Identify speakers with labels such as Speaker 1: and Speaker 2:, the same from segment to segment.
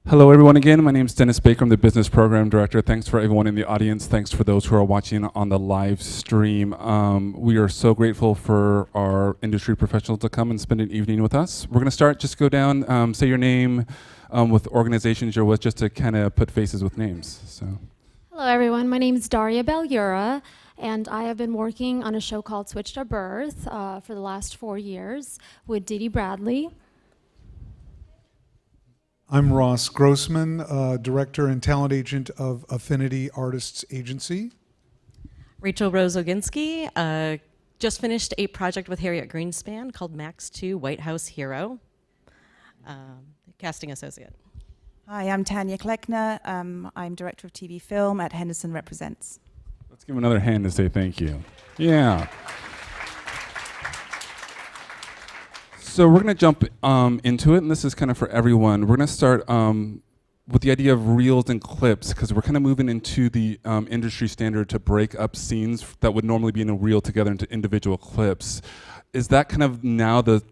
Speaker 1: Hello, everyone. Again, my name is Dennis Baker. I'm the Business Program Director. Thanks for everyone in the audience. Thanks for those who are watching on the live stream. We are so grateful for our industry professionals to come and spend an evening with us. We're going to start, just go down, say your name with organizations you're with, just to kind of put faces with names. So,
Speaker 2: hello, everyone. My name is Darya Balyura, and I have been working on a show called Switched at Birth for the last 4 years with Dee Bradley.
Speaker 3: I'm Ross Grossman, Director and Talent Agent of Affinity Artists Agency.
Speaker 4: Rachel Rose Oginsky, just finished a project with Harriet Greenspan called Max 2 White House Hero, casting associate.
Speaker 5: Hi, I'm Tanya Kleckner. I'm Director of TV Film at Henderson Represents.
Speaker 1: let's give another hand to say thank you. Yeah. So we're going to jump into it, and this is kind of for everyone. We're going to start with the idea of reels and clips, because we're kind of moving into the industry standard to break up scenes that would normally be in a reel together into individual clips. Is that kind of now the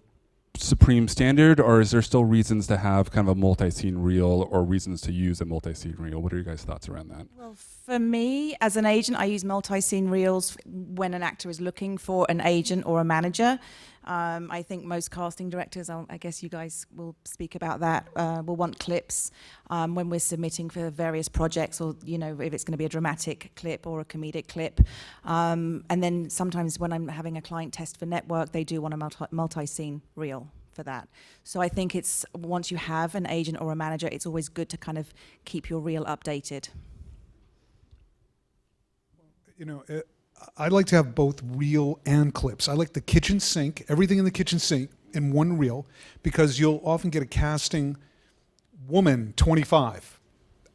Speaker 1: supreme standard, or is there still reasons to have kind of a multi-scene reel or reasons to use a multi-scene reel? What are your guys' thoughts around that?
Speaker 5: Well, for me, as an agent, I use multi-scene reels when an actor is looking for an agent or a manager. I think most casting directors, I guess you guys will speak about that, will want clips when we're submitting for various projects, or if it's going to be a dramatic clip or a comedic clip. And then sometimes when I'm having a client test for network, they do want a multi-scene reel for that. So I think it's, once you have an agent or a manager, it's always good to kind of keep your reel updated.
Speaker 3: I like to have both reel and clips. I like the kitchen sink, everything in the kitchen sink in one reel, because you'll often get a casting woman, 25.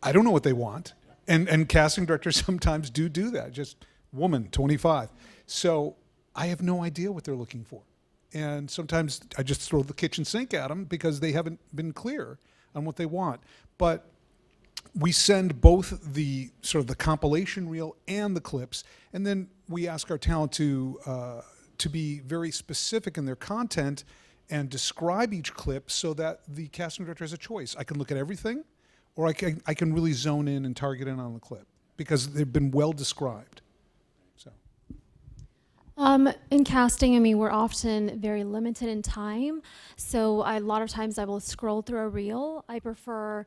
Speaker 3: I don't know what they want. And casting directors sometimes do that, just woman, 25. So I have no idea what they're looking for. And sometimes I just throw the kitchen sink at them because they haven't been clear on what they want. But we send both the sort of the compilation reel and the clips, and then we ask our talent to be very specific in their content and describe each clip so that the casting director has a choice. I can look at everything, or I can really zone in and target in on the clip because they've been well described. So,
Speaker 2: In casting, I mean, we're often very limited in time, so a lot of times I will scroll through a reel. I prefer,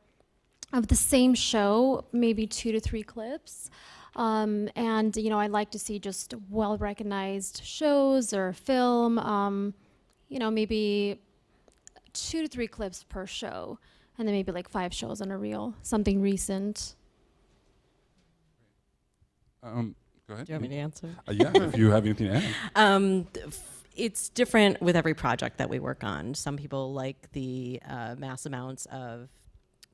Speaker 2: of the same show, maybe 2 to 3 clips. And I like to see just well-recognized shows or film, maybe 2 to 3 clips per show, and then maybe like 5 shows on a reel, something recent.
Speaker 1: Go ahead.
Speaker 4: Do you want me to answer?
Speaker 1: Yeah, if you have anything to add.
Speaker 4: It's different with every project that we work on. Some people like the mass amounts of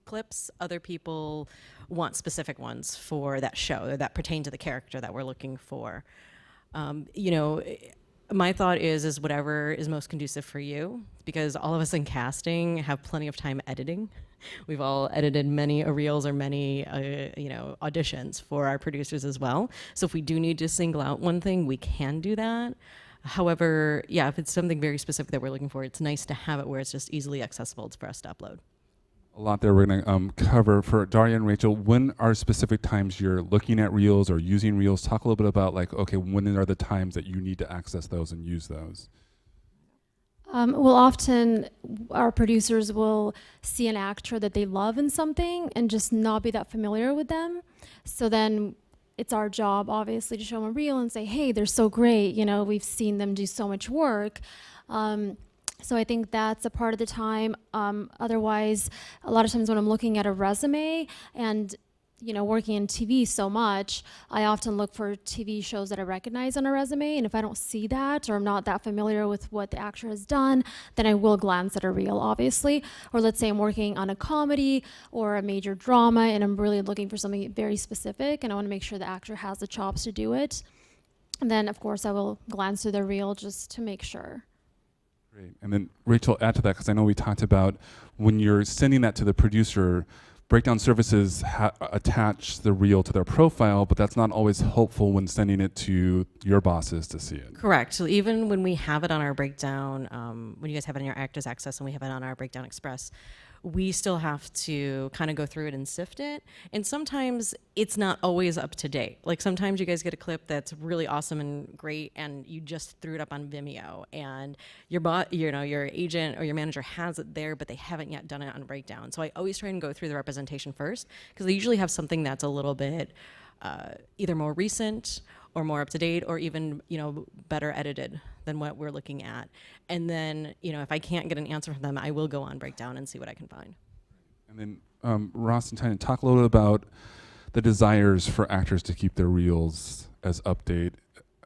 Speaker 4: clips. Other people want specific ones for that show that pertain to the character that we're looking for. My thought is whatever is most conducive for you, because all of us in casting have plenty of time editing. We've all edited many reels or many auditions for our producers as well. So if we do need to single out one thing, we can do that. However, yeah, if it's something very specific that we're looking for, it's nice to have it where it's just easily accessible for us to upload.
Speaker 1: A lot there we're going to cover. For Darya and Rachel, when are specific times you're looking at reels or using reels? Talk a little bit about, like, okay, when are the times that you need to access those and use those?
Speaker 2: Well, often our producers will see an actor that they love in something and just not be that familiar with them. So then it's our job, obviously, to show them a reel and say, hey, they're so great. We've seen them do so much work. So I think that's a part of the time. Otherwise, a lot of times when I'm looking at a resume and, working in TV so much, I often look for TV shows that I recognize on a resume. And if I don't see that, or I'm not that familiar with what the actor has done, then I will glance at a reel, obviously. Or let's say I'm working on a comedy or a major drama and I'm really looking for something very specific and I want to make sure the actor has the chops to do it. And then, of course, I will glance through the reel just to make sure.
Speaker 1: Great. And then Rachel, add to that, because I know we talked about when you're sending that to the producer, breakdown services attach the reel to their profile, but that's not always helpful when sending it to your bosses to see it.
Speaker 4: Correct. So even when we have it on our breakdown, when you guys have it in your Actors Access and we have it on our Breakdown Express, we still have to kind of go through it and sift it. And sometimes it's not always up to date. Like sometimes you guys get a clip that's really awesome and great, and you just threw it up on Vimeo, and your agent or your manager has it there, but they haven't yet done it on breakdown. So I always try and go through the representation first, because they usually have something that's a little bit either more recent or more up to date, or even better edited than what we're looking at. And then if I can't get an answer from them, I will go on breakdown and see what I can find.
Speaker 1: And then Ross and Tanya, talk a little bit about the desires for actors to keep their reels as update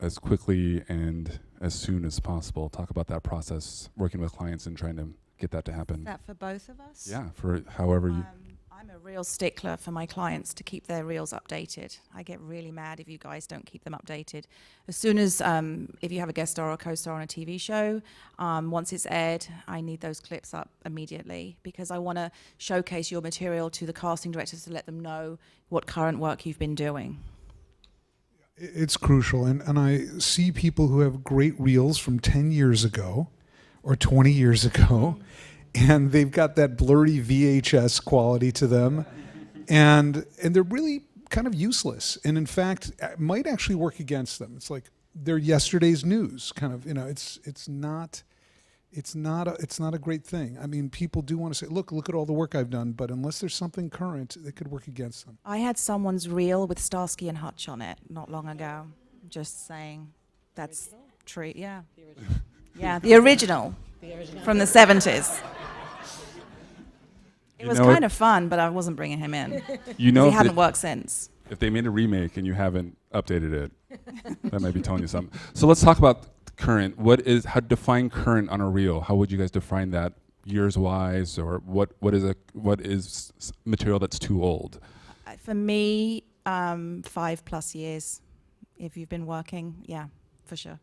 Speaker 1: as quickly and as soon as possible. Talk about that process, working with clients and trying to get that to happen.
Speaker 5: Is that for both of us?
Speaker 1: Yeah, for however you.
Speaker 5: I'm a real stickler for my clients to keep their reels updated. I get really mad if you guys don't keep them updated. As soon as, if you have a guest star or co-star on a TV show, once it's aired, I need those clips up immediately, because I want to showcase your material to the casting directors to let them know what current work you've been doing.
Speaker 3: It's crucial, and I see people who have great reels from 10 years ago or 20 years ago, and they've got that blurry VHS quality to them, and they're really kind of useless, and in fact might actually work against them. It's like they're yesterday's news, kind of. It's not a great thing. I mean, people do want to say, look at all the work I've done, but unless there's something current, it could work against them.
Speaker 5: I had someone's reel with Starsky and Hutch on it not long ago. Just saying, that's true. Yeah, yeah, the original from the 70s. It was kind of fun, but I wasn't bringing him in. He hadn't worked since.
Speaker 1: If they made a remake and you haven't updated it, that might be telling you something. So let's talk about current. How to define current on a reel? How would you guys define that, years wise, or what is material that's too old?
Speaker 5: For me, 5+ years. If you've been working, yeah, for sure.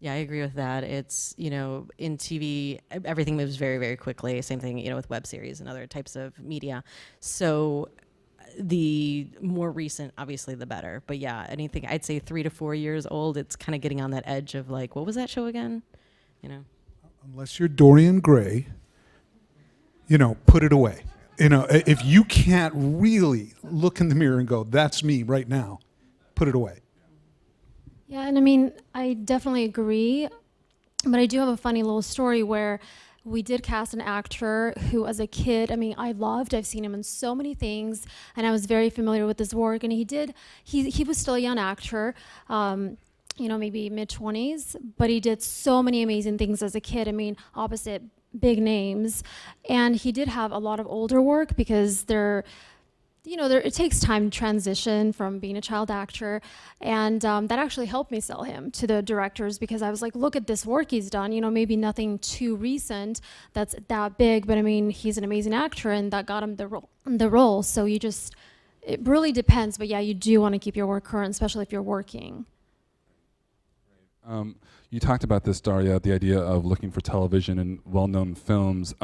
Speaker 4: Yeah, I agree with that. It's, in TV, everything moves very, very quickly. Same thing, with web series and other types of media. So the more recent, obviously, the better. But yeah, anything, I'd say 3 to 4 years old, it's kind of getting on that edge of like, what was that show again?
Speaker 3: Unless you're Dorian Gray, put it away. If you can't really look in the mirror and go, that's me right now, put it away.
Speaker 2: Yeah, and I mean, I definitely agree, but I do have a funny little story where we did cast an actor who, as a kid, I've seen him in so many things, and I was very familiar with his work, and he was still a young actor, maybe mid-20s, but he did so many amazing things as a kid, opposite big names, and he did have a lot of older work because it takes time to transition from being a child actor, and that actually helped me sell him to the directors, because I was like, look at this work he's done, maybe nothing too recent that's that big, but he's an amazing actor, and that got him the role. So it really depends, but yeah, you do want to keep your work current, especially if you're working.
Speaker 1: You talked about this, Darya, the idea of looking for television and well-known films.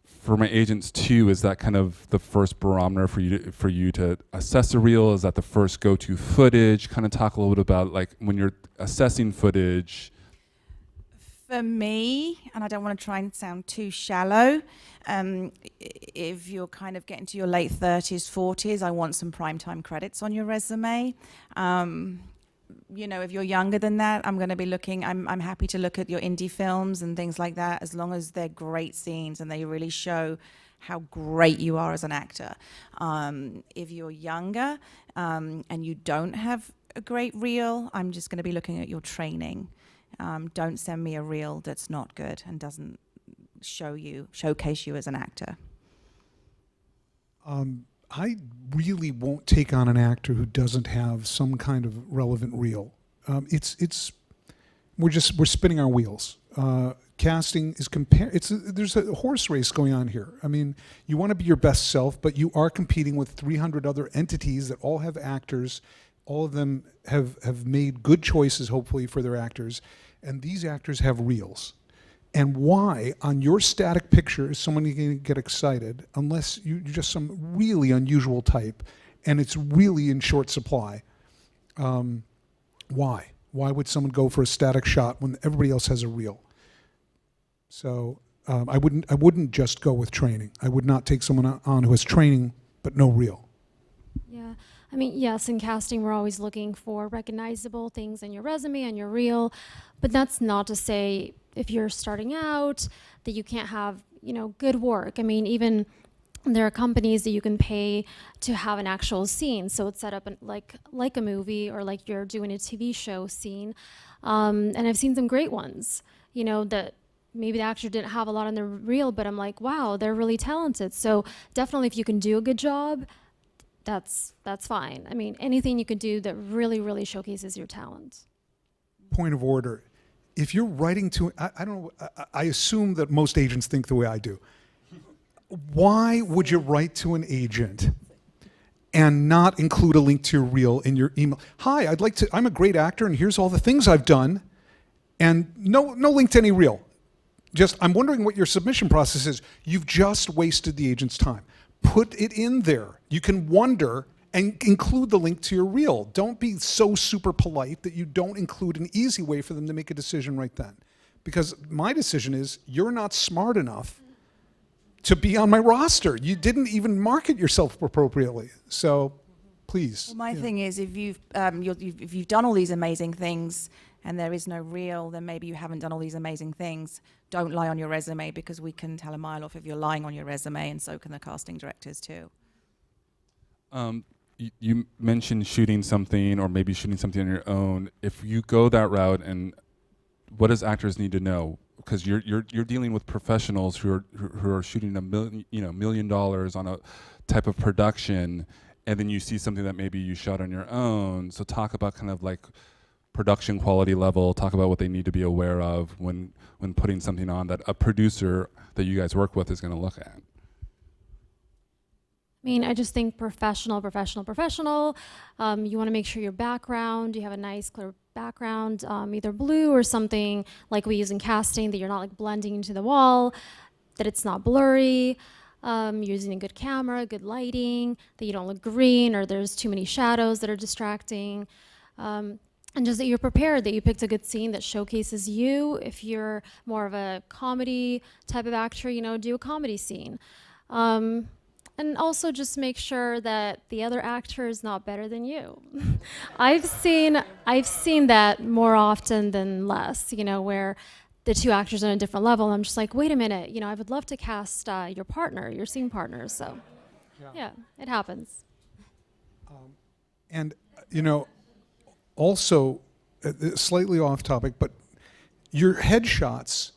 Speaker 1: For my agents too, is that kind of the first barometer for you to assess a reel? Is that the first go-to footage? Kind of talk a little bit about like when you're assessing footage.
Speaker 5: For me, and I don't want to try and sound too shallow, if you're kind of getting to your late 30s, 40s, I want some primetime credits on your resume. If you're younger than that, I'm going to be looking, I'm happy to look at your indie films and things like that, as long as they're great scenes and they really show how great you are as an actor. If you're younger and you don't have a great reel, I'm just going to be looking at your training. Don't send me a reel that's not good and doesn't showcase you as an actor.
Speaker 3: I really won't take on an actor who doesn't have some kind of relevant reel. We're spinning our wheels. Casting is there's a horse race going on here. You want to be your best self, but you are competing with 300 other entities that all have actors. All of them have made good choices, hopefully, for their actors, and these actors have reels. And why, on your static picture, is someone going to get excited unless you're just some really unusual type and it's really in short supply? Why? Why would someone go for a static shot when everybody else has a reel? So I wouldn't just go with training. I would not take someone on who has training but no reel.
Speaker 2: Yeah, I mean, yes, in casting, we're always looking for recognizable things in your resume and your reel, but that's not to say if you're starting out that you can't have, good work. I mean, even there are companies that you can pay to have an actual scene, so it's set up like a movie or like you're doing a TV show scene, and I've seen some great ones, that maybe the actor didn't have a lot on their reel, but I'm like, wow, they're really talented. So definitely, if you can do a good job, that's fine. I mean, anything you can do that really, really showcases your talent.
Speaker 3: Point of order. If you're writing to, I don't know, I assume that most agents think the way I do. Why would you write to an agent and not include a link to your reel in your email? Hi, I'm a great actor and here's all the things I've done, and no link to any reel. Just, I'm wondering what your submission process is. You've just wasted the agent's time. Put it in there. You can wonder and include the link to your reel. Don't be so super polite that you don't include an easy way for them to make a decision right then. Because my decision is, you're not smart enough to be on my roster. You didn't even market yourself appropriately. So please.
Speaker 5: Well, my thing is, if you've done all these amazing things and there is no reel, then maybe you haven't done all these amazing things. Don't lie on your resume, because we can tell a mile off if you're lying on your resume, and so can the casting directors too.
Speaker 1: You mentioned shooting something or maybe shooting something on your own. If you go that route, and what does actors need to know? Because you're dealing with professionals who are shooting $1 million on a type of production, and then you see something that maybe you shot on your own. So talk about kind of like production quality level. Talk about what they need to be aware of when putting something on that a producer that you guys work with is going to look at.
Speaker 2: I mean, I just think professional. You want to make sure your background, you have a nice clear background, either blue or something like we use in casting, that you're not like blending into the wall, that it's not blurry, using a good camera, good lighting, that you don't look green or there's too many shadows that are distracting. And just that you're prepared, that you picked a good scene that showcases you. If you're more of a comedy type of actor, do a comedy scene. And also just make sure that the other actor is not better than you. I've seen that more often than less, where the two actors are on a different level. I'm just like, wait a minute, I would love to cast your partner, your scene partner. So yeah, it happens.
Speaker 3: And, also, slightly off topic, but your headshots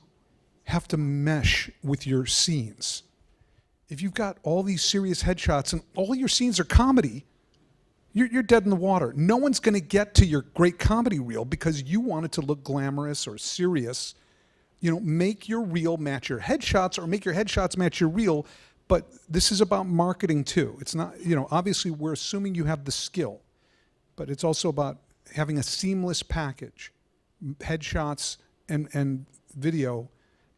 Speaker 3: have to mesh with your scenes. If you've got all these serious headshots and all your scenes are comedy, you're dead in the water. No one's going to get to your great comedy reel because you want it to look glamorous or serious. Make your reel match your headshots, or make your headshots match your reel. But this is about marketing too. It's not, obviously we're assuming you have the skill, but it's also about having a seamless package, headshots and video.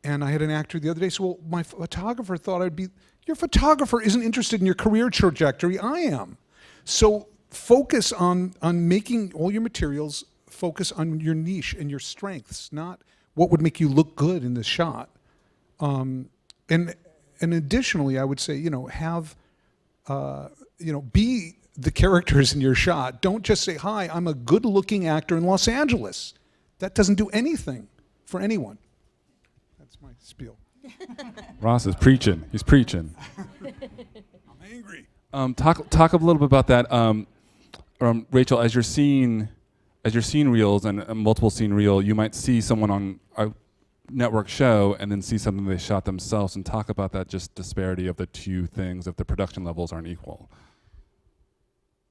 Speaker 3: And I had an actor the other day say, well, my photographer thought I'd be, your photographer isn't interested in your career trajectory, I am. So focus on making all your materials, focus on your niche and your strengths, not what would make you look good in this shot. And additionally, I would say, be the characters in your shot. Don't just say, hi, I'm a good-looking actor in Los Angeles. That doesn't do anything for anyone. That's my spiel.
Speaker 1: Ross is preaching. He's preaching.
Speaker 3: I'm angry.
Speaker 1: Talk a little bit about that, Rachel. As you're seeing reels and a multiple scene reel, you might see someone on a network show and then see something they shot themselves, and talk about that just disparity of the two things if the production levels aren't equal.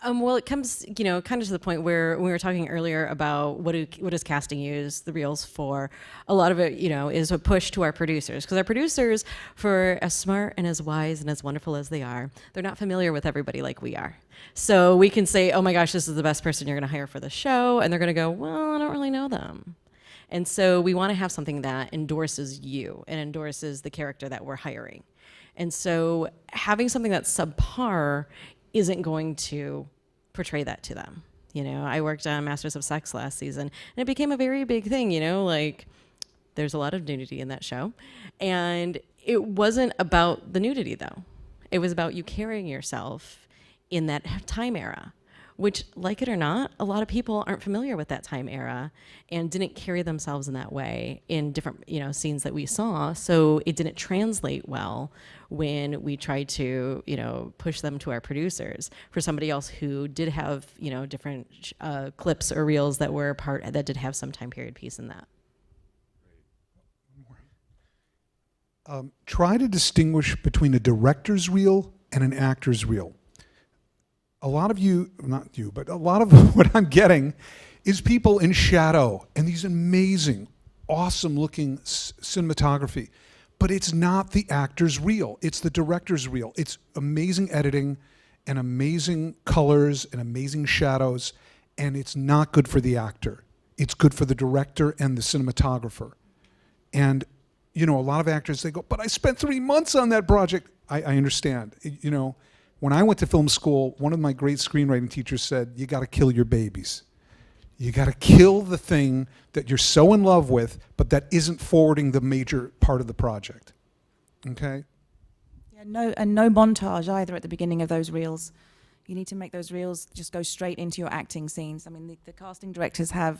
Speaker 4: Well, it comes, kind of to the point where we were talking earlier about what does casting use the reels for. A lot of it, is a push to our producers, because our producers, for as smart and as wise and as wonderful as they are, they're not familiar with everybody like we are. So we can say, oh my gosh, this is the best person you're going to hire for the show, and they're going to go, well, I don't really know them. And so we want to have something that endorses you and endorses the character that we're hiring. And so having something that's subpar isn't going to portray that to them. I worked on Masters of Sex last season, and it became a very big thing, There's a lot of nudity in that show. And it wasn't about the nudity, though. It was about you carrying yourself in that time era, which, like it or not, a lot of people aren't familiar with that time era and didn't carry themselves in that way in different, scenes that we saw. So it didn't translate well when we tried to, push them to our producers. For somebody else who did have, different clips or reels that were that did have some time period piece in that.
Speaker 3: Try to distinguish between a director's reel and an actor's reel. A lot of you, not you, but a lot of what I'm getting is people in shadow and these amazing, awesome looking cinematography. But it's not the actor's reel, it's the director's reel. It's amazing editing and amazing colors and amazing shadows, and it's not good for the actor. It's good for the director and the cinematographer. And a lot of actors, they go, but I spent 3 months on that project. I understand. When I went to film school, one of my great screenwriting teachers said, you got to kill your babies. You got to kill the thing that you're so in love with, but that isn't forwarding the major part of the project. Okay?
Speaker 5: Yeah, no montage either at the beginning of those reels. You need to make those reels just go straight into your acting scenes. I mean, the casting directors have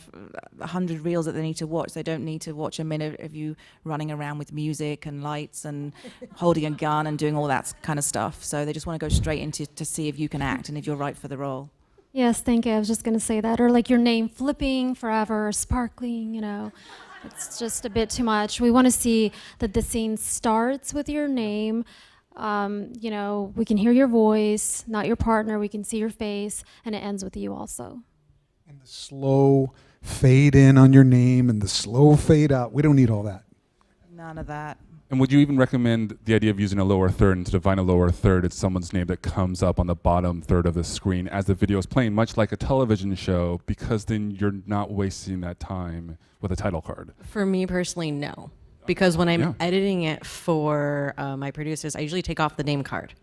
Speaker 5: 100 reels that they need to watch. They don't need to watch a minute of you running around with music and lights and holding a gun and doing all that kind of stuff. So they just want to go straight into to see if you can act and if you're right for the role.
Speaker 2: Yes, thank you. I was just going to say that. Or like your name flipping forever, sparkling, It's just a bit too much. We want to see that the scene starts with your name. We can hear your voice, not your partner. We can see your face, and it ends with you also.
Speaker 3: And the slow fade in on your name and the slow fade out. We don't need all that.
Speaker 5: None of that.
Speaker 1: And would you even recommend the idea of using a lower third, and to define a lower third, it's someone's name that comes up on the bottom third of the screen as the video is playing, much like a television show, because then you're not wasting that time with a title card?
Speaker 4: For me personally, no. Because when I'm editing it for my producers, I usually take off the name card.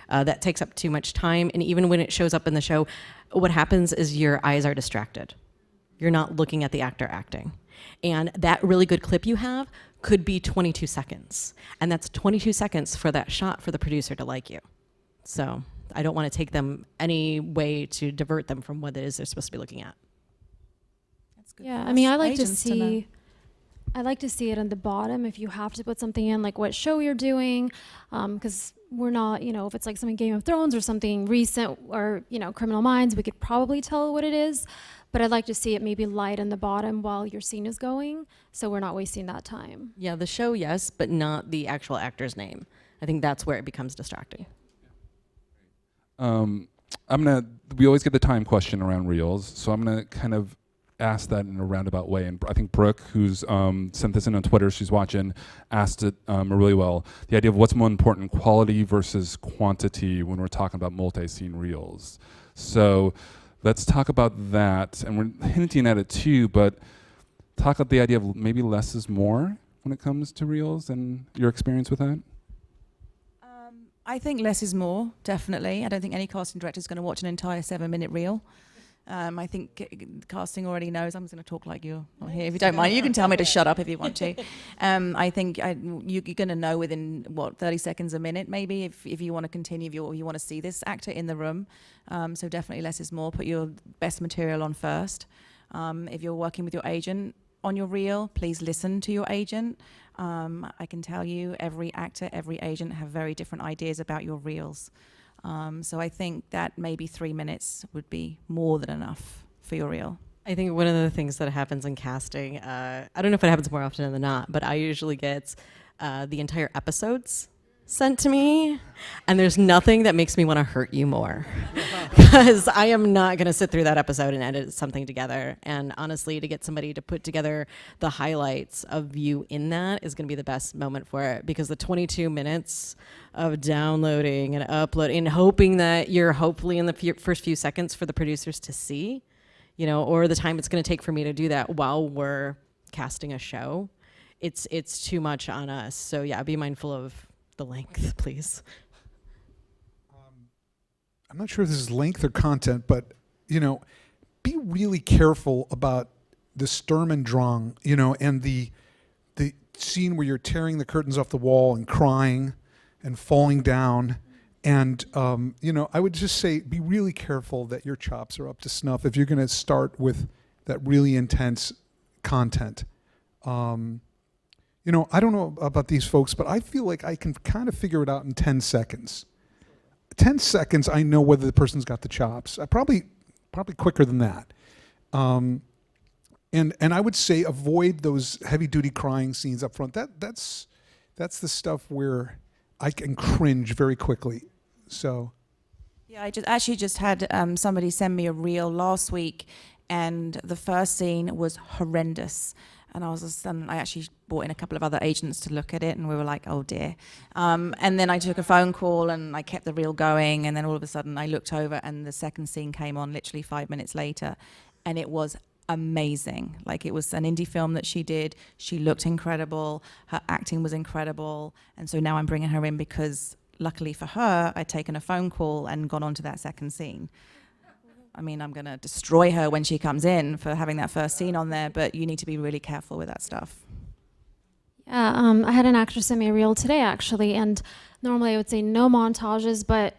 Speaker 4: That takes up too much time. And even when it shows up in the show, what happens is your eyes are distracted. You're not looking at the actor acting. And that really good clip you have could be 22 seconds. And that's 22 seconds for that shot for the producer to like you. So I don't want to take them any way to divert them from what it is they're supposed to be looking at.
Speaker 5: That's good.
Speaker 2: Yeah, I mean, I like to see it on the bottom if you have to put something in, like what show you're doing, because we're not, if it's like something Game of Thrones or something recent or, Criminal Minds, we could probably tell what it is. But I'd like to see it maybe light on the bottom while your scene is going, so we're not wasting that time.
Speaker 4: Yeah, the show, yes, but not the actual actor's name. I think that's where it becomes distracting.
Speaker 1: We always get the time question around reels, so I'm gonna kind of ask that in a roundabout way. And I think Brooke, who's sent this in on Twitter, she's watching, asked it really well. The idea of what's more important, quality versus quantity, when we're talking about multi-scene reels. So let's talk about that, and we're hinting at it too, but talk about the idea of maybe less is more when it comes to reels and your experience with that.
Speaker 5: I think less is more, definitely. I don't think any casting director is going to watch an entire 7-minute reel. I think casting already knows. I'm just going to talk like you're not here. If you don't mind, you can tell me to shut up if you want to. I think you're going to know within, 30 seconds, a minute, maybe, if you want to continue, if you want to see this actor in the room. So definitely less is more. Put your best material on first. If you're working with your agent on your reel, please listen to your agent. I can tell you every actor, every agent have very different ideas about your reels. So I think that maybe 3 minutes would be more than enough for your reel.
Speaker 4: I think one of the things that happens in casting, I don't know if it happens more often than not, but I usually get the entire episodes sent to me, and there's nothing that makes me want to hurt you more, because I am not going to sit through that episode and edit something together. And honestly, to get somebody to put together the highlights of you in that is going to be the best moment for it, because the 22 minutes of downloading and uploading and hoping that you're hopefully in the first few seconds for the producers to see, or the time it's going to take for me to do that while we're casting a show, it's too much on us. So yeah, be mindful of the length, please.
Speaker 3: I'm not sure if this is length or content, but, be really careful about the Sturm and Drang, and the scene where you're tearing the curtains off the wall and crying and falling down. And, I would just say be really careful that your chops are up to snuff if you're going to start with that really intense content. I don't know about these folks, but I feel like I can kind of figure it out in 10 seconds. 10 seconds, I know whether the person's got the chops. Probably quicker than that. And I would say avoid those heavy-duty crying scenes up front. That's the stuff where I can cringe very quickly. So,
Speaker 5: Yeah, I just had somebody send me a reel last week, and the first scene was horrendous. And I actually brought in a couple of other agents to look at it, and we were like, oh dear. And then I took a phone call, and I kept the reel going, and then all of a sudden I looked over, and the second scene came on literally 5 minutes later, and it was amazing. Like, it was an indie film that she did. She looked incredible. Her acting was incredible. And so now I'm bringing her in because luckily for her, I'd taken a phone call and gone on to that second scene. I mean, I'm going to destroy her when she comes in for having that first scene on there, but you need to be really careful with that stuff.
Speaker 2: Yeah, I had an actor send me a reel today, actually, and normally I would say no montages, but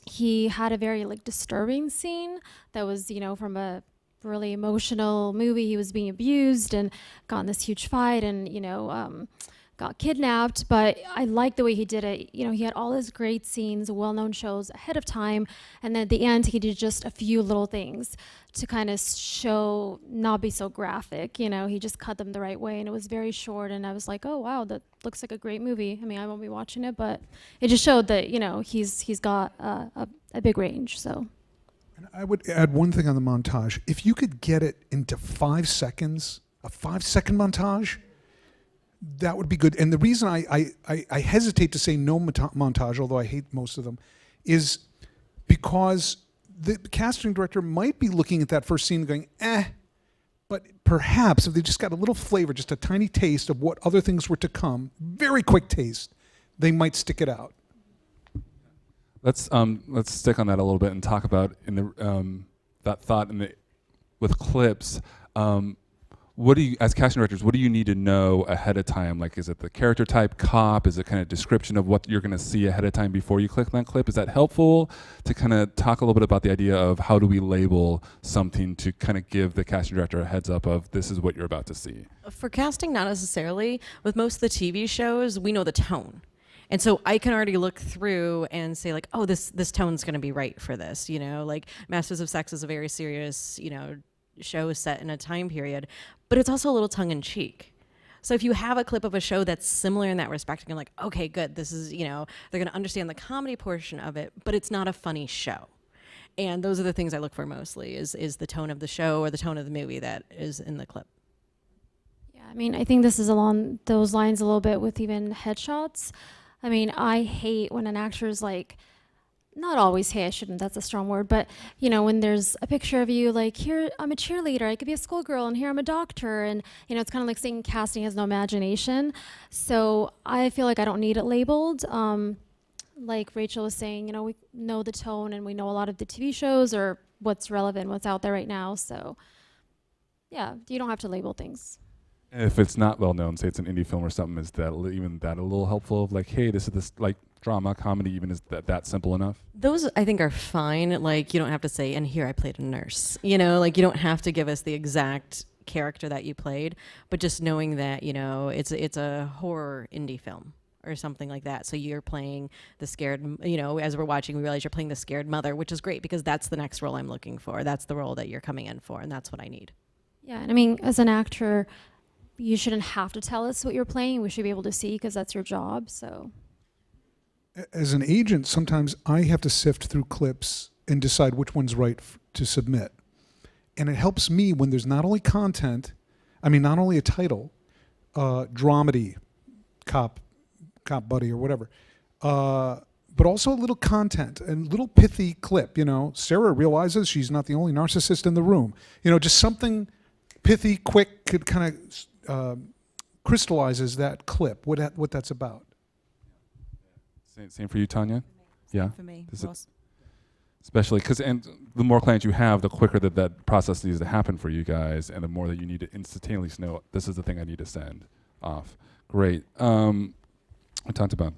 Speaker 2: he had a very disturbing scene that was, from a really emotional movie. He was being abused and got in this huge fight, and got kidnapped. But I liked the way he did it. He had all his great scenes, well-known shows ahead of time, and then at the end he did just a few little things to kind of show, not be so graphic. He just cut them the right way, and it was very short, and I was like, oh wow, that looks like a great movie. I mean, I won't be watching it, but it just showed that he's got a big range. So
Speaker 3: and I would add one thing on the montage. If you could get it into 5 seconds, a 5-second montage, that would be good. And the reason I hesitate to say no montage, although I hate most of them, is because the casting director might be looking at that first scene and going, but perhaps if they just got a little flavor, just a tiny taste of what other things were to come, very quick taste, they might stick it out.
Speaker 1: Let's stick on that a little bit and talk about that thought with clips. What do you, as casting directors, what do you need to know ahead of time? Like, is it the character type, cop? Is it kind of description of what you're going to see ahead of time before you click on that clip? Is that helpful to kind of talk a little bit about the idea of how do we label something to kind of give the casting director a heads up of this is what you're about to see?
Speaker 4: For casting, not necessarily. With most of the TV shows, we know the tone. And so I can already look through and say like, oh, this tone's going to be right for this. Like Masters of Sex is a very serious, show set in a time period, but it's also a little tongue-in-cheek. So if you have a clip of a show that's similar in that respect, you're like, okay, good, this is, they're going to understand the comedy portion of it, but it's not a funny show. And those are the things I look for mostly, is the tone of the show or the tone of the movie that is in the clip.
Speaker 2: yeah, I mean, I think this is along those lines a little bit with even headshots. I mean, I hate when an actor is like, not always hate, I shouldn't, that's a strong word, but when there's a picture of you like, here I'm a cheerleader, I could be a schoolgirl, and here I'm a doctor, and it's kind of like saying casting has no imagination. So I feel like I don't need it labeled. Like Rachel was saying, we know the tone and we know a lot of the TV shows or what's relevant, what's out there right now. So yeah, you don't have to label things.
Speaker 1: If it's not well known, say it's an indie film or something, is that even that a little helpful? Of like, hey, this is this like drama, comedy, even is that simple enough?
Speaker 4: Those I think are fine. Like, you don't have to say, and here I played a nurse. Like you don't have to give us the exact character that you played, but just knowing that it's a horror indie film or something like that. So you're playing the scared, as we're watching, we realize you're playing the scared mother, which is great because that's the next role I'm looking for. That's the role that you're coming in for, and that's what I need.
Speaker 2: Yeah, and I mean, as an actor, you shouldn't have to tell us what you're playing. We should be able to see because that's your job. So,
Speaker 3: as an agent, sometimes I have to sift through clips and decide which one's right to submit. And it helps me when there's not only content, not only a title, dramedy, cop buddy or whatever, but also a little content and little pithy clip. Sarah realizes she's not the only narcissist in the room. Just something pithy, quick, could kind of crystallizes that clip, what that's about.
Speaker 1: Same for you, Tanya? Yeah.
Speaker 5: For me,
Speaker 1: Especially because, and the more clients you have, the quicker that process needs to happen for you guys, and the more that you need to instantaneously know this is the thing I need to send. off. Great. We talked about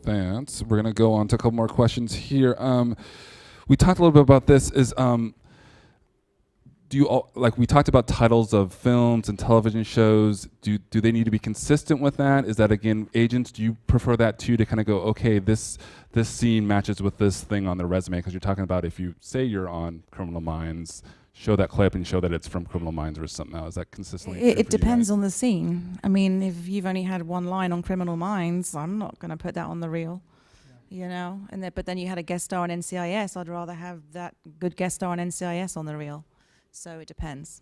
Speaker 1: that. We're gonna go on to a couple more questions here. We talked a little bit about this. Do you all, like, we talked about titles of films and television shows. Do they need to be consistent with that? Is that, again, agents, do you prefer that too, to kind of go, okay, this scene matches with this thing on the resume? Because you're talking about, if you say you're on Criminal Minds, show that clip and show that it's from Criminal Minds or something else. Is that consistently true
Speaker 5: It
Speaker 1: for you
Speaker 5: depends
Speaker 1: guys?
Speaker 5: on the scene. I mean, if you've only had one line on Criminal Minds, I'm not going to put that on the reel. You know, but then you had a guest star on NCIS. I'd rather have that good guest star on NCIS on the reel. So it depends.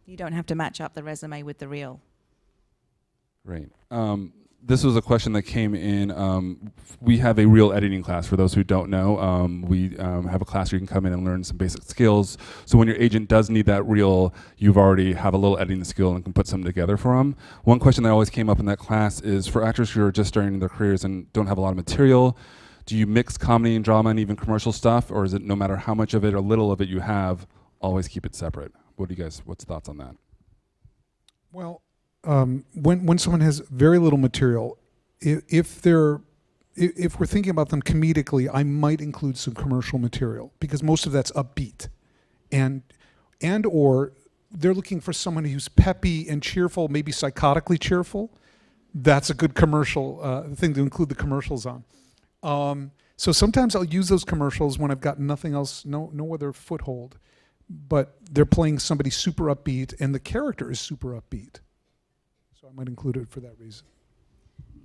Speaker 5: You don't have to match up the resume with the reel.
Speaker 1: Great. This was a question that came in. We have a reel editing class. For those who don't know, we have a class where you can come in and learn some basic skills. So when your agent does need that reel, you've already have a little editing skill and can put something together for them. One question that always came up in that class is, for actors who are just starting their careers and don't have a lot of material, do you mix comedy and drama and even commercial stuff, or is it no matter how much of it or little of it you have, always keep it separate? What's thoughts on that?
Speaker 3: Well, when someone has very little material, if we're thinking about them comedically, I might include some commercial material, because most of that's upbeat, and or they're looking for someone who's peppy and cheerful, maybe psychotically cheerful. That's a good commercial thing to include the commercials on. So sometimes I'll use those commercials when I've got nothing else, no other foothold, but they're playing somebody super upbeat and the character is super upbeat. So I might include it for that reason.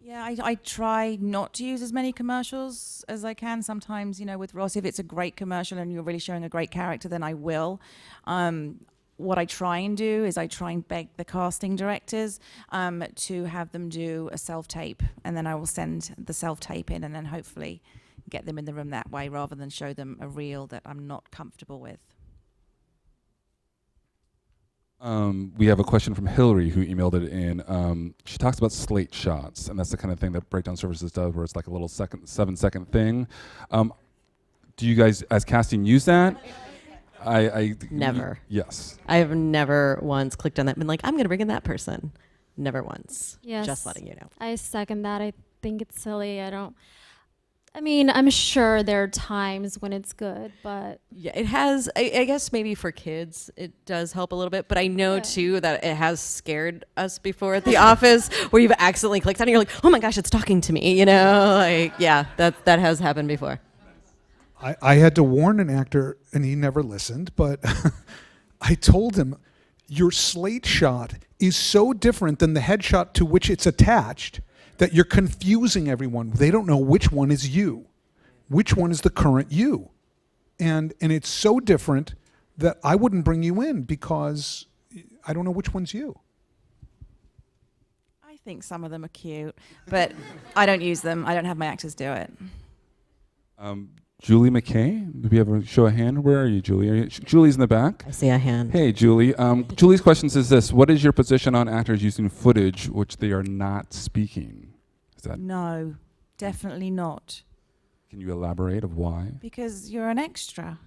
Speaker 5: Yeah, I try not to use as many commercials as I can. Sometimes, you know, with Ross, if it's a great commercial and you're really showing a great character, then I will. What I try and do is I try and beg the casting directors to have them do a self-tape, and then I will send the self-tape in and then hopefully get them in the room that way, rather than show them a reel that I'm not comfortable with.
Speaker 1: We have a question from Hillary, who emailed it in. She talks about slate shots, and that's the kind of thing that Breakdown Services does, where it's like a little 7-second thing. Do you guys, as casting, use that? I
Speaker 4: Never.
Speaker 1: Yes.
Speaker 4: I have never once clicked on that and been like, I'm going to bring in that person. Never once.
Speaker 2: Yes.
Speaker 4: Just letting you know.
Speaker 2: I second that. I think it's silly. I mean, I'm sure there are times when it's good, but
Speaker 4: Yeah, it has, I guess maybe for kids, it does help a little bit, but I know
Speaker 2: Yeah.
Speaker 4: too that it has scared us before at the office, where you've accidentally clicked on it and you're like, oh my gosh, it's talking to me, you know? Like, yeah, that has happened before.
Speaker 3: I had to warn an actor, and he never listened, but I told him, your slate shot is so different than the headshot to which it's attached that you're confusing everyone. They don't know which one is you, which one is the current you. And it's so different that I wouldn't bring you in, because I don't know which one's you.
Speaker 5: I think some of them are cute, but I don't use them. I don't have my actors do it.
Speaker 1: Julie McKay, do we have a show of hand? Where are you, Julie? Julie's in the back.
Speaker 4: I see a hand.
Speaker 1: Hey, Julie. Julie's question is this: what is your position on actors using footage which they are not speaking? Is that?
Speaker 5: No, definitely not.
Speaker 1: Can you elaborate of why?
Speaker 5: Because you're an extra.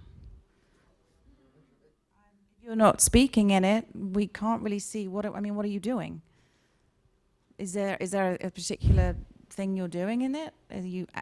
Speaker 5: If you're not speaking in it, we can't really see what are you doing? Is there a particular thing you're doing in it?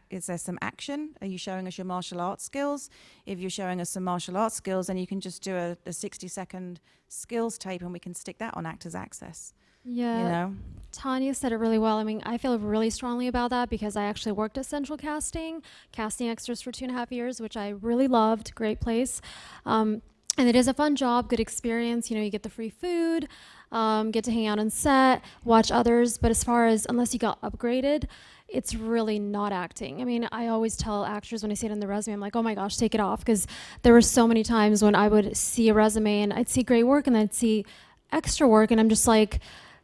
Speaker 5: Is there some action? Are you showing us your martial arts skills? If you're showing us some martial arts skills, then you can just do a 60-second skills tape and we can stick that on Actors Access.
Speaker 2: yeah.
Speaker 5: You know?
Speaker 2: Tanya said it really well. I mean, I feel really strongly about that because I actually worked at Central casting extras for 2.5 years, which I really loved. Great place. And it is a fun job, good experience. You know, you get the free food, get to hang out on set, watch others. But as far as, unless you got upgraded, it's really not acting. I mean, I always tell actors when I see it on the resume, I'm like, oh my gosh, take it off. Because there were so many times when I would see a resume and I'd see great work and I'd see extra work. And I'm just like,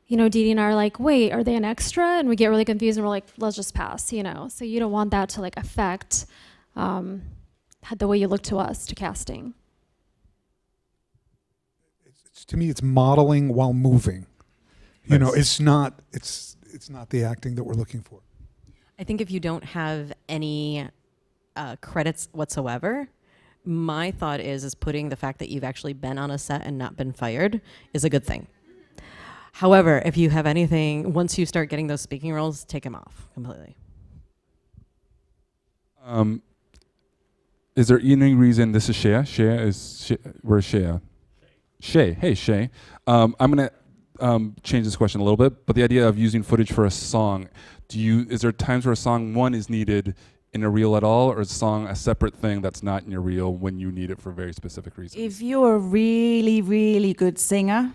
Speaker 2: you know, Dee Dee and I are like, wait, are they an extra? And we get really confused and we're like, let's just pass, you know. So you don't want that to like affect the way you look to us, to casting.
Speaker 3: To me, it's modeling while moving. You know,
Speaker 1: Nice.
Speaker 3: it's not the acting that we're looking for.
Speaker 4: I think if you don't have any credits whatsoever, my thought is putting the fact that you've actually been on a set and not been fired is a good thing. However, if you have anything, once you start getting those speaking roles, take them off completely.
Speaker 1: Is there any reason, this is Shea, where's Shea? Shay, hey Shay. I'm gonna change this question a little bit, but the idea of using footage for a song, is there times where a song, one, is needed in a reel at all, or is a song a separate thing that's not in your reel when you need it for very specific reasons?
Speaker 5: If you're a really, really good singer,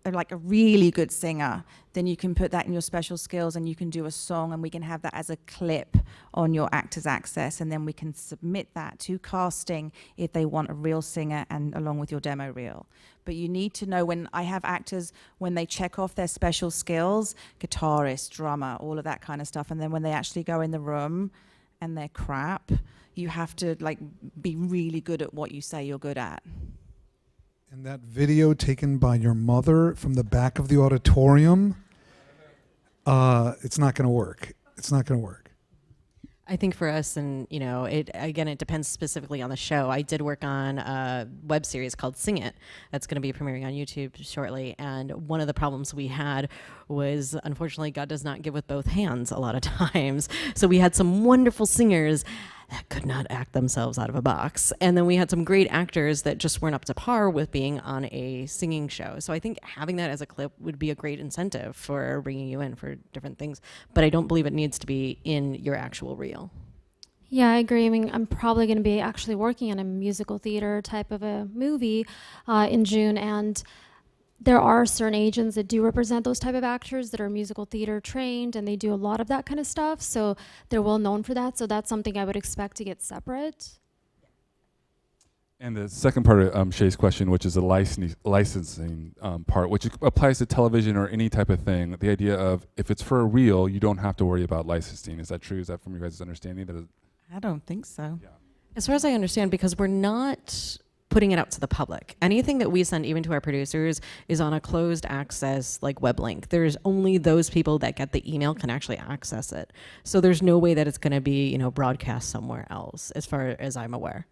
Speaker 5: or like a really good singer, then you can put that in your special skills and you can do a song and we can have that as a clip on your Actors Access, and then we can submit that to casting if they want a real singer and along with your demo reel. But you need to know, when I have actors, when they check off their special skills, guitarist, drummer, all of that kind of stuff, and then when they actually go in the room and they're crap, you have to like be really good at what you say you're good at.
Speaker 3: And that video taken by your mother from the back of the auditorium, it's not going to work. It's not going to work.
Speaker 4: I think for us, and it depends specifically on the show. I did work on a web series called Sing It that's going to be premiering on YouTube shortly. And one of the problems we had was, unfortunately, God does not give with both hands a lot of times. So we had some wonderful singers that could not act themselves out of a box. And then we had some great actors that just weren't up to par with being on a singing show. So I think having that as a clip would be a great incentive for bringing you in for different things. But I don't believe it needs to be in your actual reel.
Speaker 2: Yeah, I agree. I mean, I'm probably going to be actually working on a musical theater type of a movie in June, and there are certain agents that do represent those type of actors that are musical theater trained, and they do a lot of that kind of stuff. So they're well known for that. So that's something I would expect to get separate.
Speaker 1: And the second part of Shay's question, which is the licensing part, which applies to television or any type of thing. The idea of, if it's for a reel, you don't have to worry about licensing. Is that true? Is that from your guys' understanding?
Speaker 5: I don't think so.
Speaker 1: Yeah.
Speaker 4: As far as I understand, because we're not putting it out to the public. Anything that we send even to our producers is on a closed access like web link. There's only those people that get the email can actually access it. So there's no way that it's going to be, broadcast somewhere else, as far as I'm aware.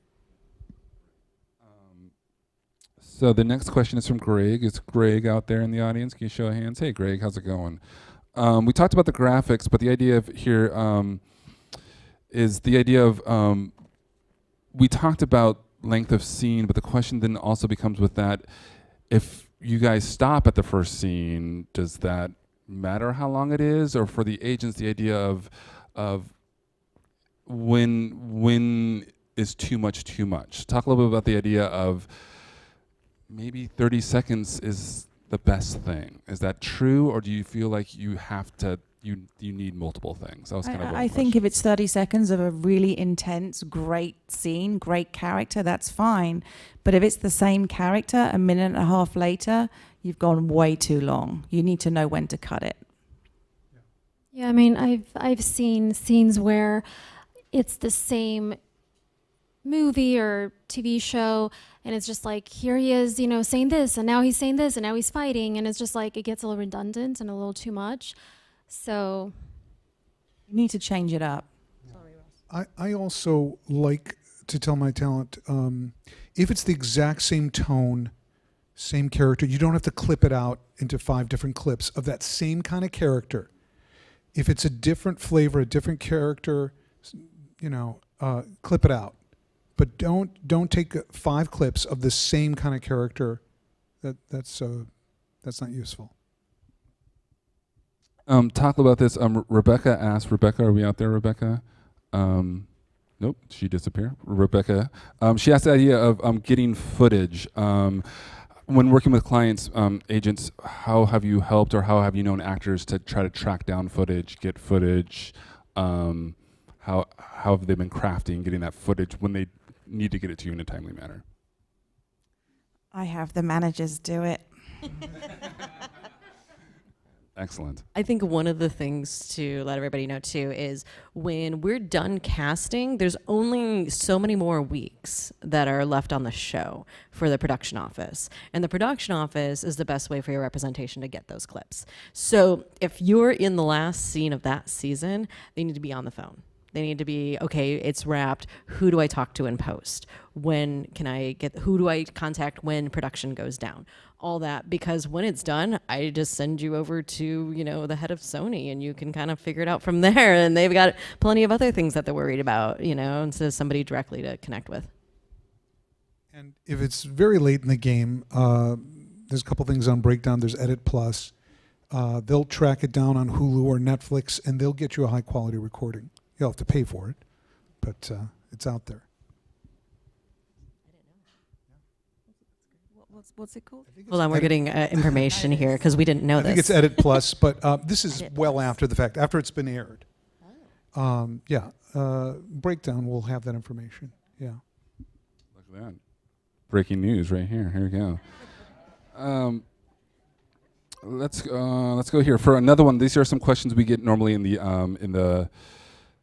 Speaker 1: So the next question is from Greg. Is Greg out there in the audience? Can you show of hands? Hey Greg, how's it going? We talked about the graphics, but the idea of here is the idea of, we talked about length of scene, but the question then also becomes with that, if you guys stop at the first scene, does that matter how long it is? Or for the agents, the idea of when is too much too much? Talk a little bit about the idea of maybe 30 seconds is the best thing. Is that true, or do you feel like you have to, you need multiple things? That was kind of one
Speaker 5: I think
Speaker 1: question.
Speaker 5: if it's 30 seconds of a really intense, great scene, great character, that's fine. But if it's the same character a minute and a half later, you've gone way too long. You need to know when to cut it.
Speaker 2: Yeah, I mean, I've seen scenes where it's the same movie or TV show, and it's just like, here he is, saying this, and now he's saying this, and now he's fighting, and it's just like, it gets a little redundant and a little too much. So
Speaker 5: You need to change it up.
Speaker 3: I also like to tell my talent, if it's the exact same tone, same character, you don't have to clip it out into 5 different clips of that same kind of character. If it's a different flavor, a different character, clip it out. But don't take 5 clips of the same kind of character. That's not useful.
Speaker 1: Talk about this. Rebecca asked. Rebecca, are we out there, Rebecca? Nope, she disappeared. Rebecca. She asked the idea of getting footage. When working with clients, agents, how have you helped, or how have you known actors to try to track down footage, get footage? How have they been crafting getting that footage when they need to get it to you in a timely manner?
Speaker 5: I have the managers do it.
Speaker 1: Excellent.
Speaker 4: I think one of the things to let everybody know too is when we're done casting, there's only so many more weeks that are left on the show for the production office. And the production office is the best way for your representation to get those clips. So if you're in the last scene of that season, they need to be on the phone. They need to be, okay, it's wrapped. Who do I talk to in post? Who do I contact when production goes down? All that, because when it's done, I just send you over to, the head of Sony, and you can kind of figure it out from there. And they've got plenty of other things that they're worried about, instead of somebody directly to connect with.
Speaker 3: And if it's very late in the game, there's a couple things on Breakdown. There's Edit Plus. They'll track it down on Hulu or Netflix, and they'll get you a high-quality recording. You'll have to pay for it, but it's out there.
Speaker 5: What's it called?
Speaker 4: Hold on, we're getting information here because we didn't know this.
Speaker 3: I think it's Edit Plus, but this is
Speaker 4: Edit
Speaker 3: well
Speaker 4: Plus.
Speaker 3: after the fact, after it's been aired. Breakdown will have that information. Yeah.
Speaker 1: Look at that. Breaking news right here. Here we go. Let's go here for another one. These are some questions we get normally in the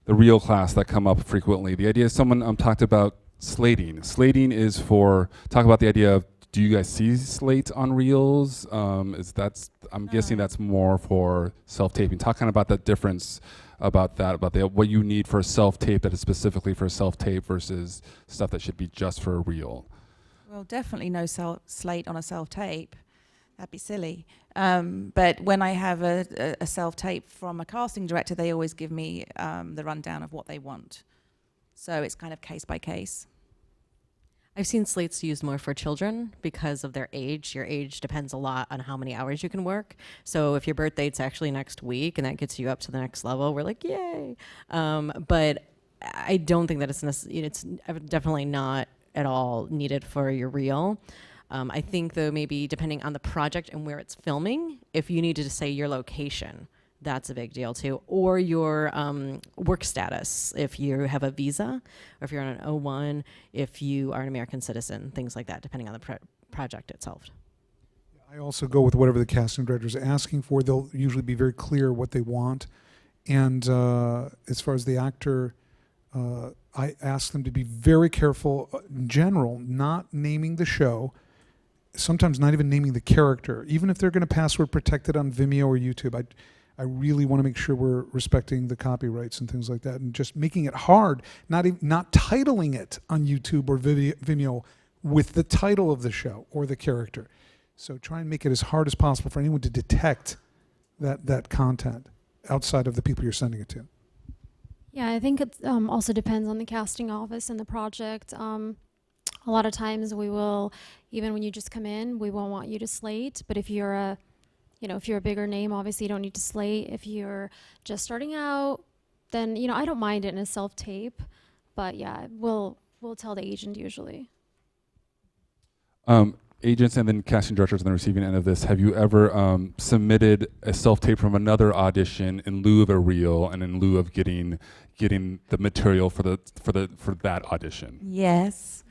Speaker 1: reel class that come up frequently. The idea is someone talked about slating. Slating is talk about the idea of, do you guys see slate on reels? I'm guessing that's more for self-taping. Talk kind of about that difference about what you need for a self-tape that is specifically for a self-tape versus stuff that should be just for a reel.
Speaker 5: Well, definitely no slate on a self-tape. That'd be silly. But when I have a self-tape from a casting director, they always give me the rundown of what they want. So it's kind of case by case.
Speaker 4: I've seen slates used more for children because of their age. Your age depends a lot on how many hours you can work. So if your birth date's actually next week and that gets you up to the next level, we're like, yay. But I don't think that it's definitely not at all needed for your reel. I think, though, maybe depending on the project and where it's filming, if you needed to say your location, that's a big deal too. Or your work status, if you have a visa, or if you're on an O1, if you are an American citizen, things like that, depending on the project itself.
Speaker 3: I also go with whatever the casting director is asking for. They'll usually be very clear what they want. And as far as the actor, I ask them to be very careful, in general, not naming the show, sometimes not even naming the character. Even if they're going to password protect it on Vimeo or YouTube, I really want to make sure we're respecting the copyrights and things like that, and just making it hard, not titling it on YouTube or Vimeo with the title of the show or the character. So try and make it as hard as possible for anyone to detect that content outside of the people you're sending it to.
Speaker 2: Yeah, I think it also depends on the casting office and the project. A lot of times we will, even when you just come in, we won't want you to slate. But if you're a bigger name, obviously you don't need to slate. If you're just starting out, then, I don't mind it in a self-tape. But yeah, we'll tell the agent usually.
Speaker 1: Agents and then casting directors on the receiving end of this, have you ever submitted a self-tape from another audition in lieu of a reel and in lieu of getting the material for that audition?
Speaker 5: Yes.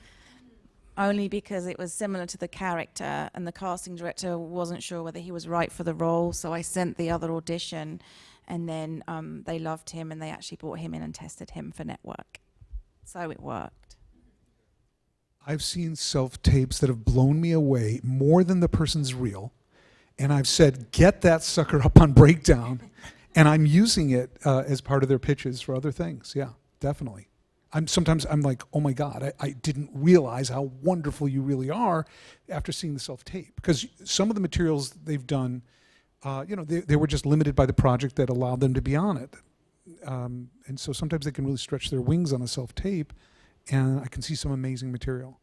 Speaker 5: Only because it was similar to the character and the casting director wasn't sure whether he was right for the role, so I sent the other audition, and then they loved him and they actually brought him in and tested him for network. So it worked.
Speaker 3: I've seen self-tapes that have blown me away more than the person's reel, and I've said, get that sucker up on Breakdown, and I'm using it as part of their pitches for other things. Yeah, definitely. Sometimes I'm like, oh my God, I didn't realize how wonderful you really are after seeing the self-tape. Because some of the materials they've done, they were just limited by the project that allowed them to be on it. And so sometimes they can really stretch their wings on a self-tape, and I can see some amazing material.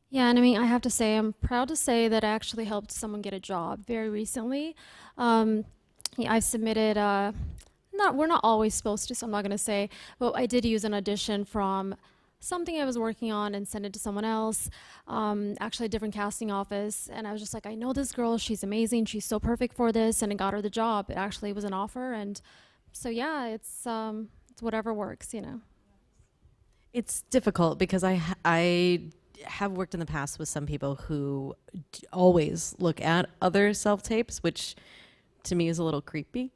Speaker 2: Yeah, and I have to say, I'm proud to say that I actually helped someone get a job very recently. I submitted, we're not always supposed to, so I'm not going to say, but I did use an audition from something I was working on and send it to someone else, actually a different casting office, and I was just like, I know this girl, she's amazing, she's so perfect for this, and it got her the job. It actually was an offer, and so yeah, it's whatever works,
Speaker 4: It's difficult because I have worked in the past with some people who always look at other self-tapes, which to me is a little creepy.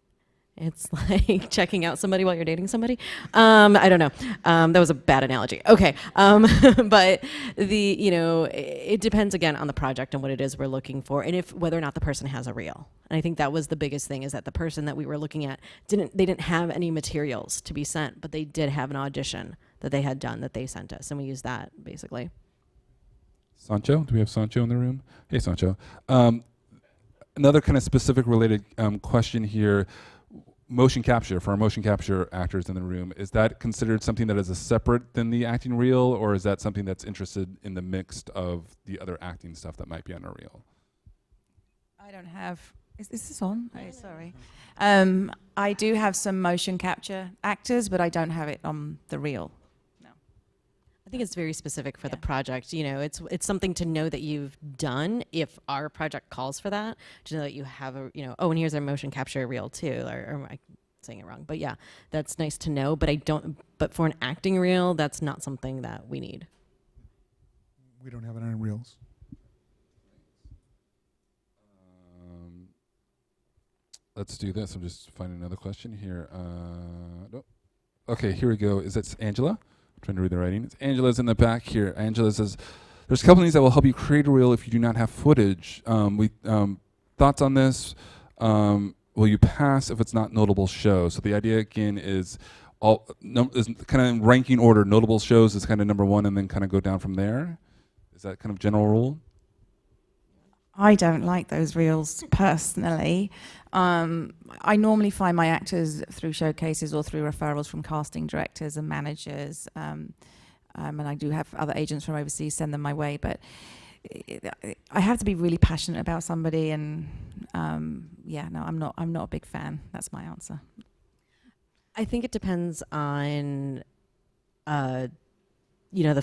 Speaker 4: It's like checking out somebody while you're dating somebody. I don't know. That was a bad analogy. Okay. But it depends again on the project and what it is we're looking for, and whether or not the person has a reel. And I think that was the biggest thing, is that the person that we were looking at didn't have any materials to be sent, but they did have an audition that they had done that they sent us, and we used that basically.
Speaker 1: Sancho, do we have Sancho in the room? Hey, Sancho. Another kind of specific related question here. Motion capture, for our motion capture actors in the room, is that considered something that is a separate than the acting reel, or is that something that's interested in the mix of the other acting stuff that might be on a reel?
Speaker 5: I don't have. Is this on? Oh, sorry. I do have some motion capture actors, but I don't have it on the reel. No.
Speaker 4: I think it's very specific for the project. It's something to know that you've done if our project calls for that, to know that you have and here's our motion capture reel too, or I'm saying it wrong, but yeah, that's nice to know. But for an acting reel, that's not something that we need.
Speaker 3: We don't have it on reels.
Speaker 1: Let's do this. I'm just finding another question here. No. Okay, here we go. Is that Angela? Trying to read the writing. Angela's in the back here. Angela says, there's companies that will help you create a reel if you do not have footage. Thoughts on this? Will you pass if it's not notable shows? So the idea again is is kind of in ranking order. Notable shows is kind of number one, and then kind of go down from there. Is that kind of general rule?
Speaker 5: I don't like those reels personally. I normally find my actors through showcases or through referrals from casting directors and managers, and I do have other agents from overseas send them my way. But I have to be really passionate about somebody, and I'm not a big fan. That's my answer.
Speaker 4: I think it depends on the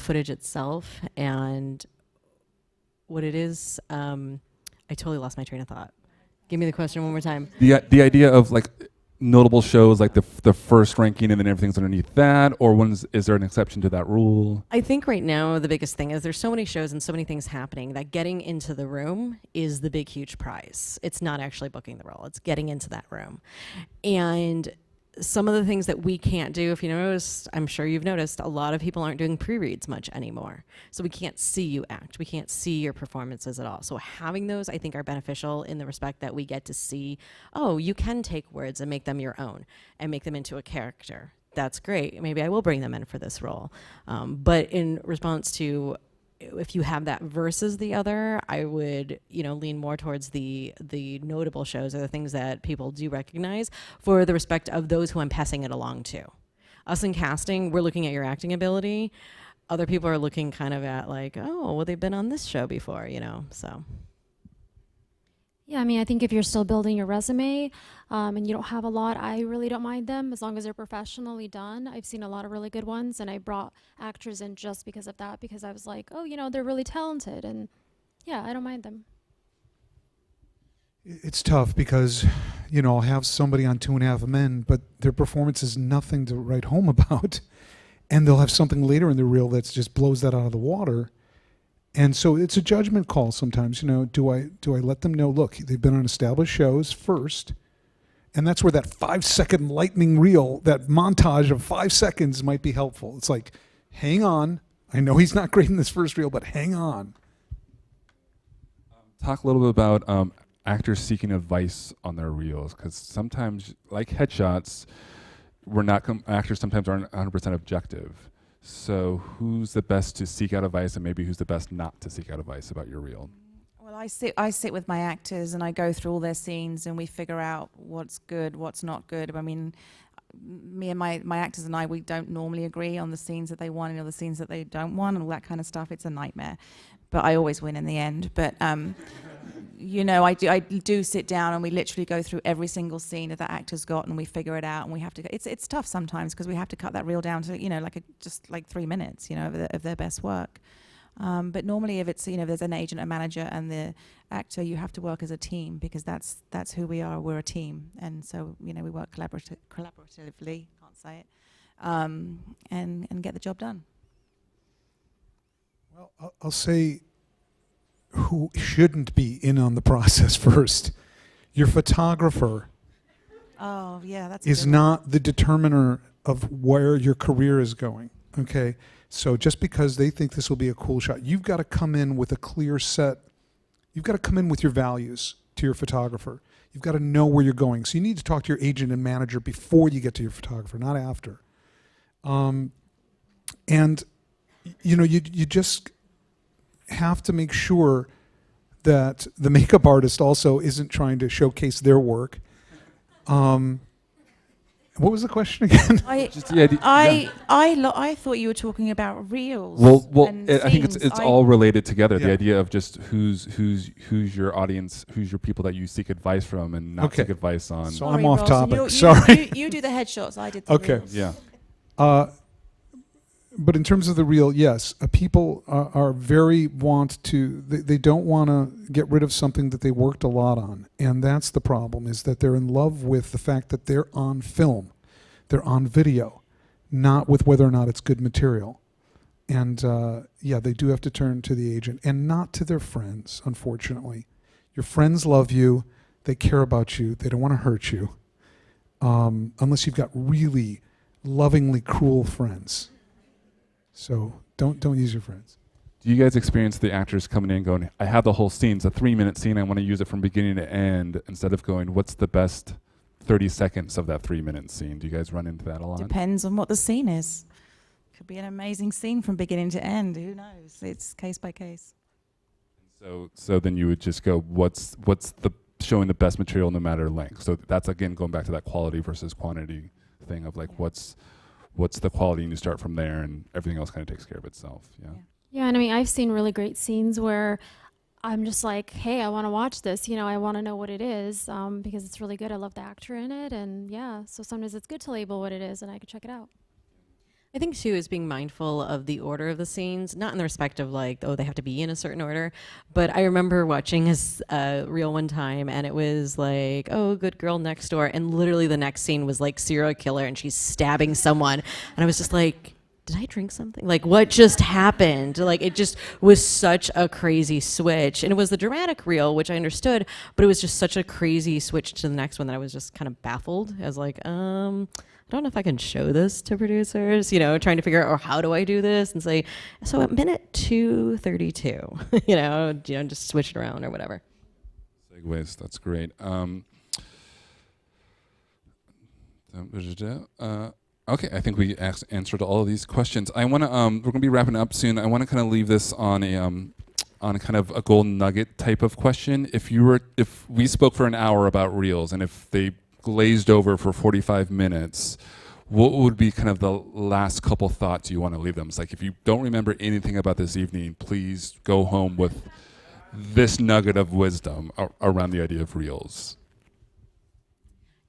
Speaker 4: footage itself and what it is. I totally lost my train of thought. Give me the question one more time.
Speaker 1: The idea of like notable shows, like the first ranking and then everything's underneath that, or is there an exception to that rule?
Speaker 4: I think right now the biggest thing is there's so many shows and so many things happening that getting into the room is the big, huge prize. It's not actually booking the role. It's getting into that room. And some of the things that we can't do, if you noticed, I'm sure you've noticed, a lot of people aren't doing pre-reads much anymore. So we can't see you act. We can't see your performances at all. So having those, I think, are beneficial in the respect that we get to see, oh, you can take words and make them your own and make them into a character. That's great. Maybe I will bring them in for this role. But in response to if you have that versus the other, I would, lean more towards the notable shows or the things that people do recognize for the respect of those who I'm passing it along to. Us in casting, we're looking at your acting ability. Other people are looking kind of at like, oh, well, they've been on this show before, so.
Speaker 2: Yeah, I think if you're still building your resume and you don't have a lot, I really don't mind them as long as they're professionally done. I've seen a lot of really good ones, and I brought actors in just because of that, because I was like, oh, they're really talented, and yeah, I don't mind them.
Speaker 3: It's tough because, I'll have somebody on 2.5 Men, but their performance is nothing to write home about. And they'll have something later in the reel that just blows that out of the water. And so it's a judgment call sometimes. Do I let them know, look, they've been on established shows first, and that's where that 5-second lightning reel, that montage of 5 seconds might be helpful. It's like, hang on. I know he's not great in this first reel, but hang on.
Speaker 1: Talk a little bit about actors seeking advice on their reels, because sometimes, like headshots, actors sometimes aren't 100% objective. So who's the best to seek out advice, and maybe who's the best not to seek out advice about your reel?
Speaker 5: Well, I sit with my actors and I go through all their scenes and we figure out what's good, what's not good. Me and my actors and we don't normally agree on the scenes that they want and the scenes that they don't want and all that kind of stuff. It's a nightmare, but I always win in the end. But I do sit down and we literally go through every single scene that the actor's got and we figure it out, and we have to. It's tough sometimes because we have to cut that reel down to just 3 minutes of their best work. But normally if it's there's an agent, a manager, and the actor, you have to work as a team because that's who we are. We're a team, and so we work collaboratively. Can't say it, and get the job done.
Speaker 3: Well, I'll say who shouldn't be in on the process first. Your photographer.
Speaker 5: Oh, yeah, that's
Speaker 3: is not the determiner of where your career is going. Okay, so just because they think this will be a cool shot, you've got to come in with a clear set. You've got to come in with your values to your photographer. You've got to know where you're going. So you need to talk to your agent and manager before you get to your photographer, not after. And you just have to make sure that the makeup artist also isn't trying to showcase their work. What was the question again?
Speaker 1: Just the idea- yeah.
Speaker 5: I thought you were talking about reels.
Speaker 1: Well,
Speaker 5: and
Speaker 1: I think it's
Speaker 5: scenes.
Speaker 1: all related together.
Speaker 3: Yeah.
Speaker 1: The idea of just who's your audience, who's your people that you seek advice from, and not
Speaker 3: Okay.
Speaker 1: seek advice on.
Speaker 3: So I'm off
Speaker 5: Ross,
Speaker 3: topic.
Speaker 5: You
Speaker 3: Sorry.
Speaker 5: you do the headshots. I did the
Speaker 3: Okay.
Speaker 5: reels.
Speaker 1: Yeah.
Speaker 3: But in terms of the reel, yes, people are very they don't want to get rid of something that they worked a lot on. And that's the problem, is that they're in love with the fact that they're on film, they're on video, not with whether or not it's good material. And they do have to turn to the agent and not to their friends, unfortunately. Your friends love you, they care about you, they don't want to hurt you, unless you've got really lovingly cruel friends. So don't use your friends.
Speaker 1: Do you guys experience the actors coming in going, I have the whole scene, it's a 3-minute scene, I want to use it from beginning to end, instead of going, what's the best 30 seconds of that 3-minute scene? Do you guys run into that a lot?
Speaker 5: Depends on what the scene is. Could be an amazing scene from beginning to end. Who knows? It's case by case.
Speaker 1: So then you would just go, what's the showing the best material no matter length? So that's again going back to that quality versus quantity thing of like what's the quality, and you start from there, and everything else kind of takes care of itself. Yeah.
Speaker 2: Yeah, and I mean, I've seen really great scenes where I'm just like, hey, I want to watch this. I want to know what it is because it's really good. I love the actor in it. And yeah, so sometimes it's good to label what it is and I can check it out.
Speaker 4: I think too is being mindful of the order of the scenes, not in the respect of like, oh, they have to be in a certain order. But I remember watching a reel one time, and it was like, oh, good girl next door, and literally the next scene was like serial killer, and she's stabbing someone, and I was just like, did I drink something? Like, what just happened? Like, it just was such a crazy switch, and it was the dramatic reel, which I understood, but it was just such a crazy switch to the next one that I was just kind of baffled. I was like, I don't know if I can show this to producers, trying to figure out, or how do I do this? And say, so at minute 2:32, just switch it around or whatever.
Speaker 1: Segues, that's great. Okay, I think we answered all of these questions. I want to, we're going to be wrapping up soon. I want to kind of leave this on a kind of a golden nugget type of question. If we spoke for an hour about reels, and if they glazed over for 45 minutes, what would be kind of the last couple thoughts you want to leave them? It's like, if you don't remember anything about this evening, please go home with this nugget of wisdom around the idea of reels.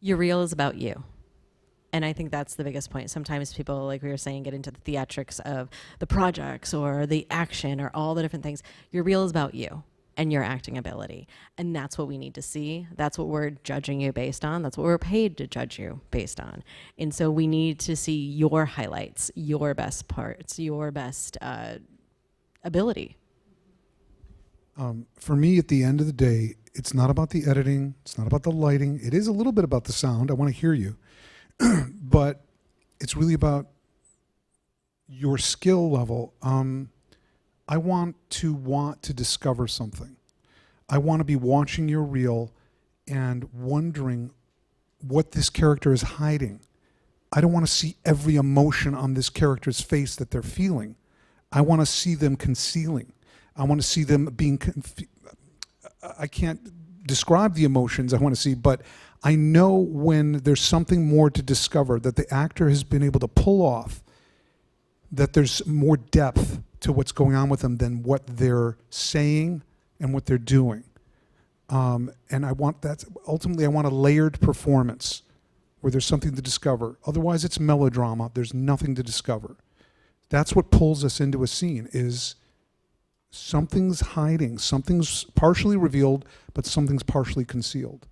Speaker 4: Your reel is about you. And I think that's the biggest point. Sometimes people, like we were saying, get into the theatrics of the projects or the action or all the different things. Your reel is about you and your acting ability. And that's what we need to see. That's what we're judging you based on. That's what we're paid to judge you based on. And so we need to see your highlights, your best parts, your best ability.
Speaker 3: For me, at the end of the day, it's not about the editing. It's not about the lighting. It is a little bit about the sound. I want to hear you. But it's really about your skill level. I want to discover something. I want to be watching your reel and wondering what this character is hiding. I don't want to see every emotion on this character's face that they're feeling. I want to see them concealing. I want to see them being I can't describe the emotions I want to see, but I know when there's something more to discover that the actor has been able to pull off, that there's more depth to what's going on with them than what they're saying and what they're doing. And I want that, ultimately I want a layered performance where there's something to discover. Otherwise it's melodrama, there's nothing to discover. That's what pulls us into a scene, is something's hiding, something's partially revealed, but something's partially concealed.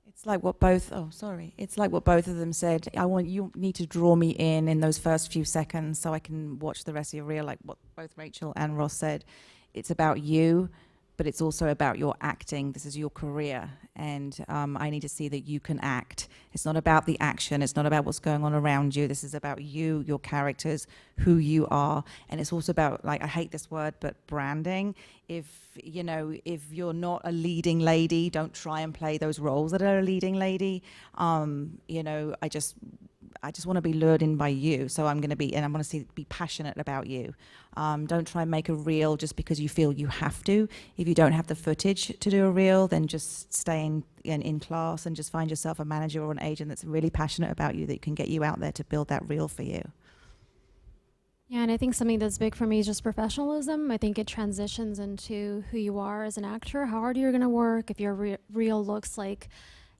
Speaker 5: It's like what both of them said. You need to draw me in those first few seconds so I can watch the rest of your reel, like what both Rachel and Ross said. It's about you. but it's also about your acting. This is your career, and I need to see that you can act. It's not about the action. It's not about what's going on around you. This is about you, your characters, who you are, and it's also about, like, I hate this word, but branding. If you're not a leading lady, don't try and play those roles that are a leading lady. I just want to be lured in by you. So I'm going to be, and I want to be passionate about you. Don't try and make a reel just because you feel you have to. If you don't have the footage to do a reel, then just stay in class and just find yourself a manager or an agent that's really passionate about you, that can get you out there to build that reel for you.
Speaker 2: Yeah, and I think something that's big for me is just professionalism. I think it transitions into who you are as an actor, how hard you're going to work. If your reel looks like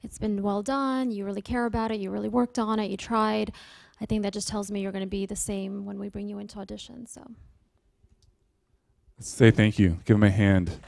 Speaker 2: it's been well done, you really care about it, you really worked on it, you tried, I think that just tells me you're going to be the same when we bring you into auditions. So
Speaker 1: Let's say thank you. Give him a hand.